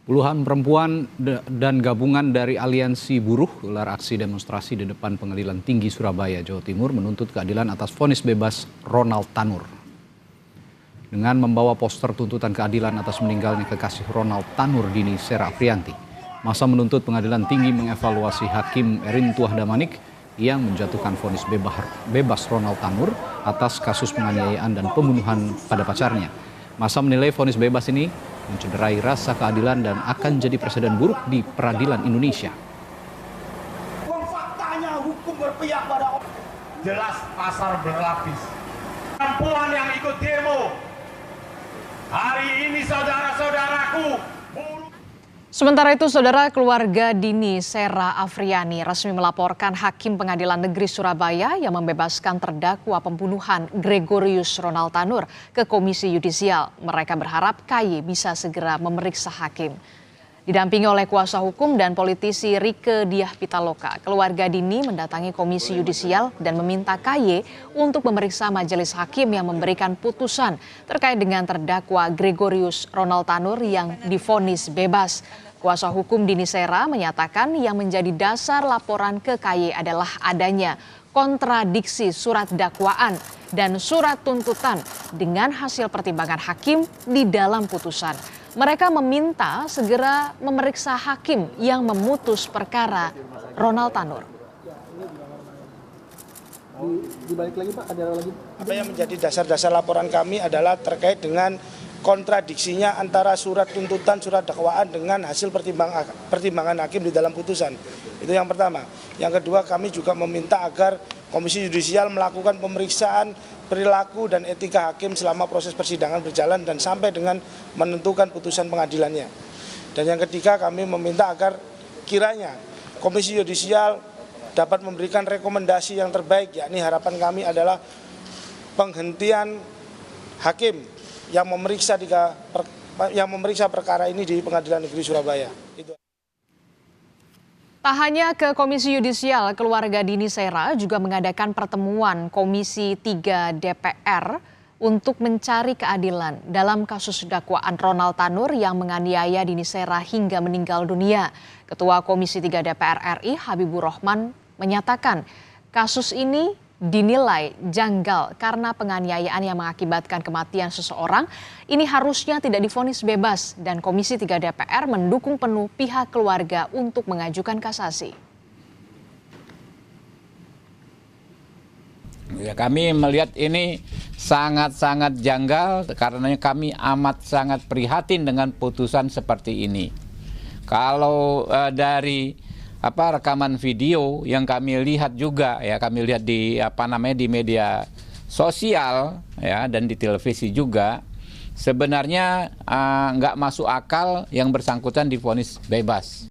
Puluhan perempuan dan gabungan dari aliansi buruh gelar aksi demonstrasi di depan Pengadilan Tinggi Surabaya, Jawa Timur menuntut keadilan atas vonis bebas Ronald Tanur. Dengan membawa poster tuntutan keadilan atas meninggalnya kekasih Ronald Tanur, Dini Sera Aprianti, massa menuntut Pengadilan Tinggi mengevaluasi Hakim Erin Tuah Damanik yang menjatuhkan vonis bebas Ronald Tanur atas kasus penganiayaan dan pembunuhan pada pacarnya. Massa menilai vonis bebas ini mencederai rasa keadilan dan akan jadi presiden buruk di peradilan Indonesia. Faktanya hukum berpihak pada jelas pasar berlapis. Perempuan yang ikut demo hari ini, saudara-saudaraku. Sementara itu, saudara, keluarga Dini Sera Aprianti resmi melaporkan Hakim Pengadilan Negeri Surabaya yang membebaskan terdakwa pembunuhan Gregorius Ronald Tanur ke Komisi Yudisial. Mereka berharap KY bisa segera memeriksa Hakim. Didampingi oleh kuasa hukum dan politisi Rieke Diah Pitaloka, keluarga Dini mendatangi Komisi Yudisial dan meminta KY untuk memeriksa majelis hakim yang memberikan putusan terkait dengan terdakwa Gregorius Ronald Tanur yang divonis bebas. Kuasa hukum Dini Sera menyatakan yang menjadi dasar laporan ke KY adalah adanya kontradiksi surat dakwaan dan surat tuntutan dengan hasil pertimbangan hakim di dalam putusan. Mereka meminta segera memeriksa hakim yang memutus perkara Ronald Tanur. Dibalik lagi Pak, ada lagi. Apa yang menjadi dasar-dasar laporan kami adalah terkait dengan kontradiksinya antara surat tuntutan, surat dakwaan dengan hasil pertimbangan hakim di dalam putusan. Itu yang pertama. Yang kedua, kami juga meminta agar Komisi Yudisial melakukan pemeriksaan perilaku dan etika hakim selama proses persidangan berjalan dan sampai dengan menentukan putusan pengadilannya. Dan yang ketiga, kami meminta agar kiranya Komisi Yudisial dapat memberikan rekomendasi yang terbaik, yakni harapan kami adalah penghentian hakim yang memeriksa perkara ini di Pengadilan Negeri Surabaya. Tak hanya ke Komisi Yudisial, keluarga Dini Sera juga mengadakan pertemuan Komisi 3 DPR untuk mencari keadilan dalam kasus dakwaan Ronald Tanur yang menganiaya Dini Sera hingga meninggal dunia. Ketua Komisi 3 DPR RI Habibur Rahman menyatakan kasus ini dinilai janggal karena penganiayaan yang mengakibatkan kematian seseorang ini harusnya tidak divonis bebas dan Komisi 3 DPR mendukung penuh pihak keluarga untuk mengajukan kasasi. Ya, kami melihat ini sangat-sangat janggal karena kami amat sangat prihatin dengan putusan seperti ini. Kalau dari rekaman video yang kami lihat juga, ya kami lihat di di media sosial ya dan di televisi juga, sebenarnya nggak masuk akal yang bersangkutan divonis bebas.